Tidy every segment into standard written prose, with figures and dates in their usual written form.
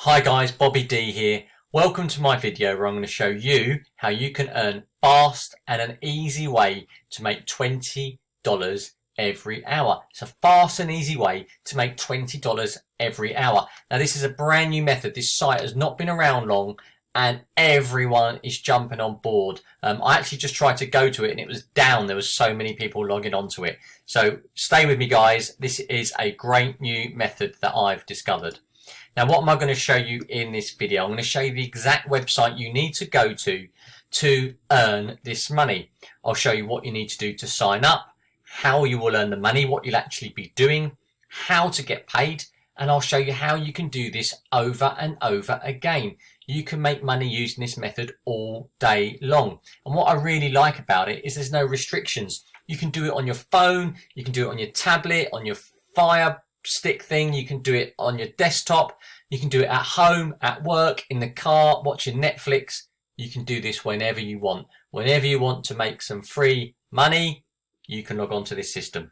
Hi guys, Bobby D here. Welcome to my video where I'm going to show you how you can earn fast and an easy way to make $20 every hour. It's a fast and easy way to make $20 every hour. Now this is a brand new method. This site has not been around long and everyone is jumping on board. I actually just tried to go to it and it was down. There was so many people logging onto it. So stay with me guys. This is a great new method that I've discovered. Now what am I going to show you in this video? I'm going to show you the exact website you need to go to earn this money. I'll show you what you need to do to sign up, how you will earn the money, what you'll actually be doing, how to get paid, and I'll show you how you can do this over and over again. You can make money using this method all day long. And what I really like about it is there's no restrictions. You can do it on your phone, you can do it on your tablet, on your Fire Stick thing, you can do it on your desktop, you can do it at home, at work, in the car, watching Netflix. You can do this whenever you want. Whenever you want to make some free money, you can log on to this system.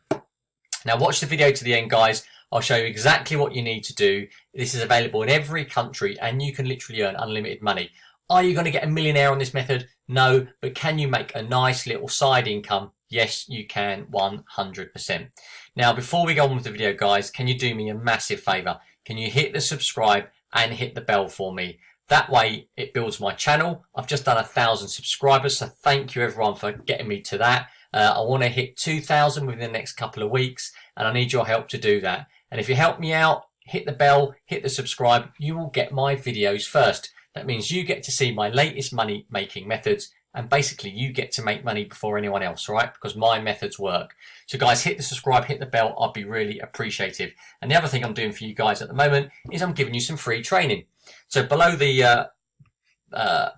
Now watch the video to the end guys. I'll show you exactly what you need to do. This is available in every country and you can literally earn unlimited money. Are you going to get a millionaire on this method? No, but can you make a nice little side income? Yes, you can, 100%. Now, before we go on with the video, guys, can you do me a massive favor? Can you hit the subscribe and hit the bell for me? That way, it builds my channel. I've just done 1,000 subscribers, so thank you everyone for getting me to that. I want to hit 2,000 within the next couple of weeks, and I need your help to do that. And if you help me out, hit the bell, hit the subscribe, you will get my videos first. That means you get to see my latest money making methods. And basically you get to make money before anyone else, right? Because my methods work. So guys, hit the subscribe, hit the bell. I'd be really appreciative. And the other thing I'm doing for you guys at the moment is I'm giving you some free training. So below the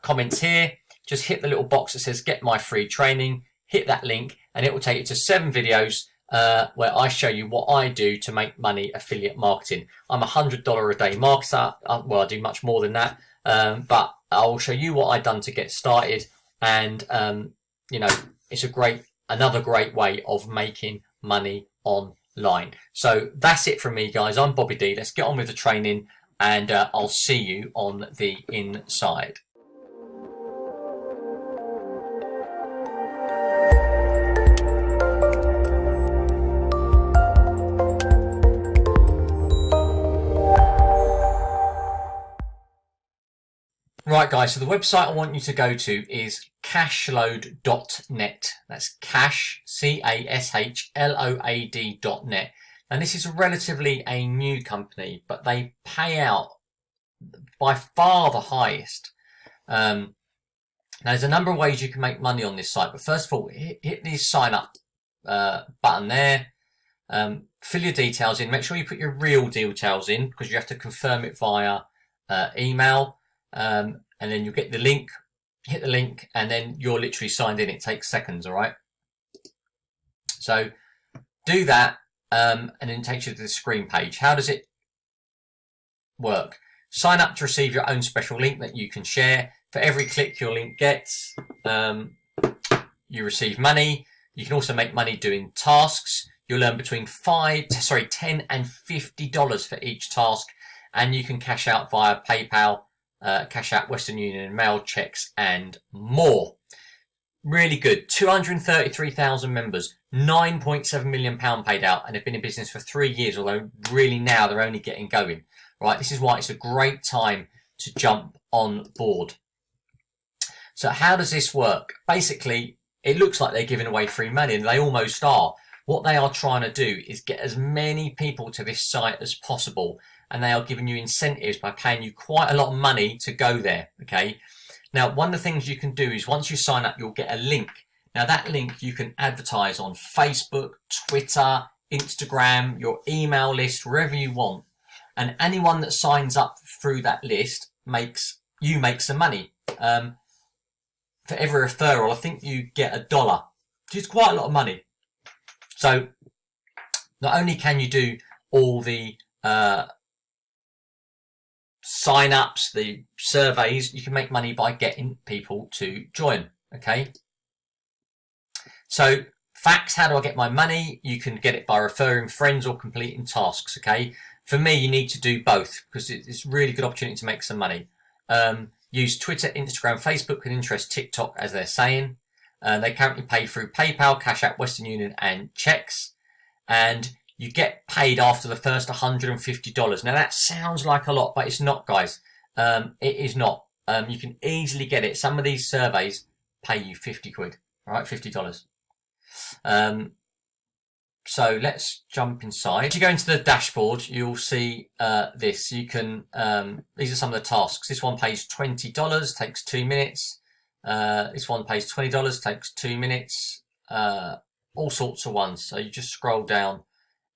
comments here, just hit the little box that says get my free training. Hit that link and it will take you to 7 videos where I show you what I do to make money affiliate marketing. I'm a $100 a day marketer. Well, I do much more than that. But I'll show you what I've done to get started. And, you know, it's another great way of making money online. So that's it from me, guys. I'm Bobby D. Let's get on with the training and I'll see you on the inside. Right guys, so the website I want you to go to is cashload.net. That's cash, CASHLOAD.net. And this is relatively a new company, but they pay out by far the highest. Now there's a number of ways you can make money on this site, but first of all, hit the sign up button there. Fill your details in. Make sure you put your real details in because you have to confirm it via email. And then you get the link, hit the link, and then you're literally signed in. It takes seconds, all right? So do that, and then it takes you to the screen page. How does it work? Sign up to receive your own special link that you can share. For every click your link gets, you receive money. You can also make money doing tasks. You'll earn between $10 and $50 for each task, and you can cash out via PayPal, Cash App, Western Union, mail, checks, and more. Really good. 233,000 members, £9.7 million paid out, and they've been in business for 3 years, although really now they're only getting going. Right, this is why it's a great time to jump on board. So how does this work? Basically, it looks like they're giving away free money, and they almost are. What they are trying to do is get as many people to this site as possible, and they are giving you incentives by paying you quite a lot of money to go there, okay? Now, one of the things you can do is once you sign up, you'll get a link. Now, that link you can advertise on Facebook, Twitter, Instagram, your email list, wherever you want. And anyone that signs up through that list makes some money. For every referral, I think you get $1, which is quite a lot of money. So, not only can you do all the sign-ups, the surveys, you can make money by getting people to join, okay? So facts, how do I get my money? You can get it by referring friends or completing tasks, okay? for me, you need to do both because it's a really good opportunity to make some money. Use Twitter, Instagram, Facebook, and Pinterest, TikTok, as they're saying. They currently pay through PayPal, Cash App, Western Union, and checks. And you get paid after the first $150. Now, that sounds like a lot, but it's not, guys. It is not. You can easily get it. Some of these surveys pay you 50 quid, all right? $50. So let's jump inside. If you go into the dashboard, you'll see this. You can, these are some of the tasks. This one pays $20, takes 2 minutes. This one pays $20, takes 2 minutes. All sorts of ones. So you just scroll down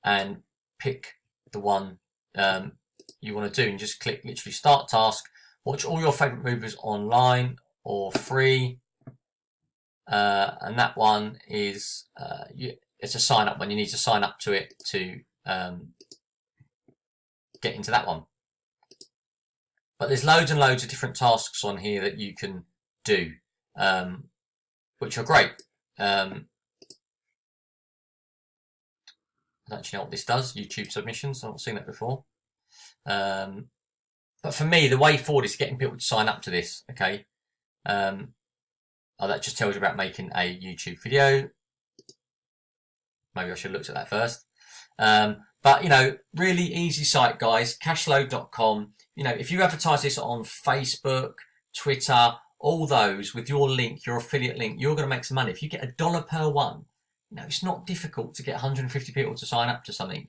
and pick the one you want to do and just click literally start task. Watch all your favorite movies online or free. And that one is, it's a sign up one. You need to sign up to it to get into that one. But there's loads and loads of different tasks on here that you can do, which are great. I don't actually know what this does, YouTube submissions. I've not seen that before. But for me, the way forward is getting people to sign up to this, okay? Oh, that just tells you about making a YouTube video. Maybe I should have looked at that first. But, you know, really easy site, guys. Cashload.com. You know, if you advertise this on Facebook, Twitter, all those with your link, your affiliate link, you're going to make some money. If you get $1 per one, you know, it's not difficult to get 150 people to sign up to something.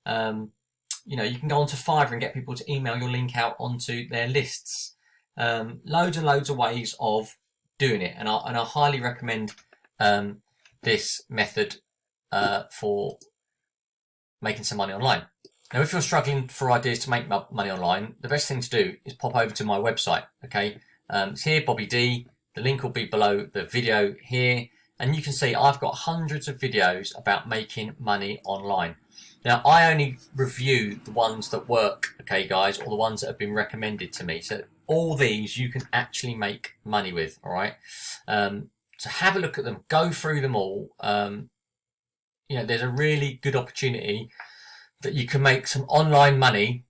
You know, you can go onto Fiverr and get people to email your link out onto their lists. Loads and loads of ways of doing it. And I highly recommend this method for making some money online. Now, if you're struggling for ideas to make money online, the best thing to do is pop over to my website, okay? It's here, Bobby D. The link will be below the video here. And you can see I've got hundreds of videos about making money online. Now, I only review the ones that work, okay, guys, or the ones that have been recommended to me. So all these you can actually make money with, all right? So have a look at them, go through them all. You know, there's a really good opportunity that you can make some online money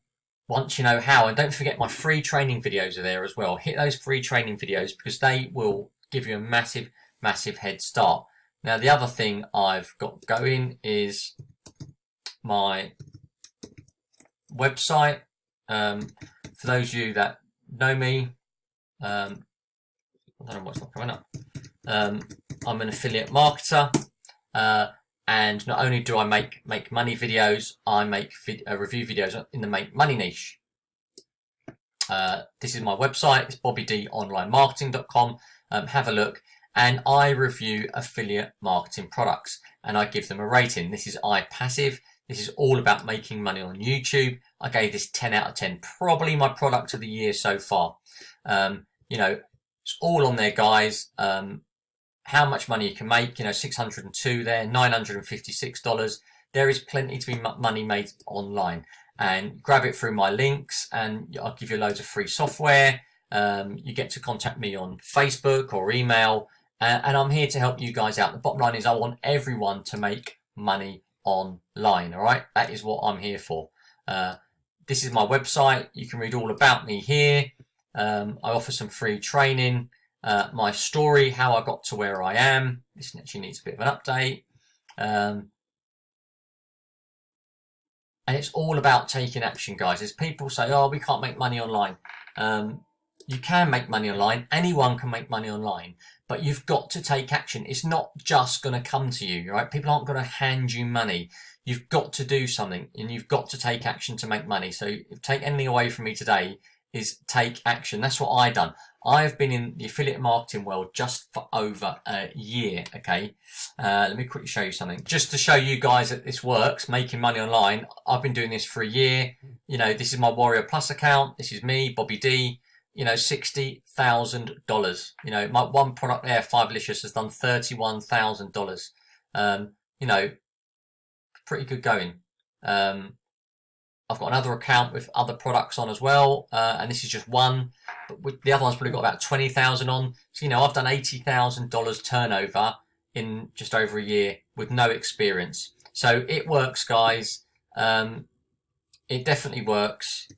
once you know how. And don't forget my free training videos are there as well. Hit those free training videos because they will give you a massive, massive head start. Now, the other thing I've got going is my website. For those of you that know me, I don't know what's not coming up. I'm an affiliate marketer. And not only do I make money videos, I make review videos in the make money niche. This is my website. It's bobbydonlinemarketing.com. Have a look. And I review affiliate marketing products and I give them a rating. This is iPassive. This is all about making money on YouTube. I gave this 10 out of 10, probably my product of the year so far. You know, it's all on there, guys. How much money you can make, you know, 602 there, $956. There is plenty to be money made online. And grab it through my links and I'll give you loads of free software. You get to contact me on Facebook or email. And I'm here to help you guys out. The bottom line is I want everyone to make money online, all right? That is what I'm here for. This is my website. You can read all about me here. I offer some free training. My story, how I got to where I am. This actually needs a bit of an update. And it's all about taking action, guys. As people say, oh, we can't make money online. You can make money online. Anyone can make money online. But you've got to take action. It's not just going to come to you, right? People aren't going to hand you money. You've got to do something and you've got to take action to make money. So if take anything away from me today is take action. That's what I've done. I've been in the affiliate marketing world just for over a year, okay? Let me quickly show you something. Just to show you guys that this works, making money online. I've been doing this for a year. You know, this is my Warrior Plus account. This is me, Bobby D. You know, $60,000. You know, my one product there, Fiverrlicious, has done $31,000. You know, pretty good going. I've got another account with other products on as well, and this is just one. But the other one's probably got about 20,000 on. So, you know, I've done $80,000 turnover in just over a year with no experience. So it works, guys. it definitely works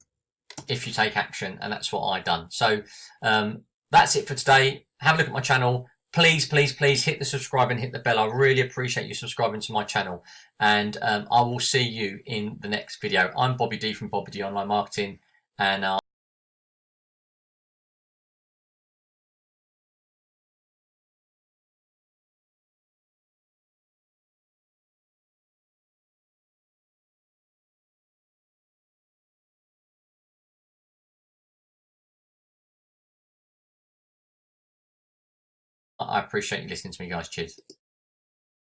if you take action, and that's what I've done. So that's it for today. Have a look at my channel. Please, please, please hit the subscribe and hit the bell. I really appreciate you subscribing to my channel, and I will see you in the next video. I'm Bobby D from Bobby D Online Marketing, and I appreciate you listening to me, guys. Cheers.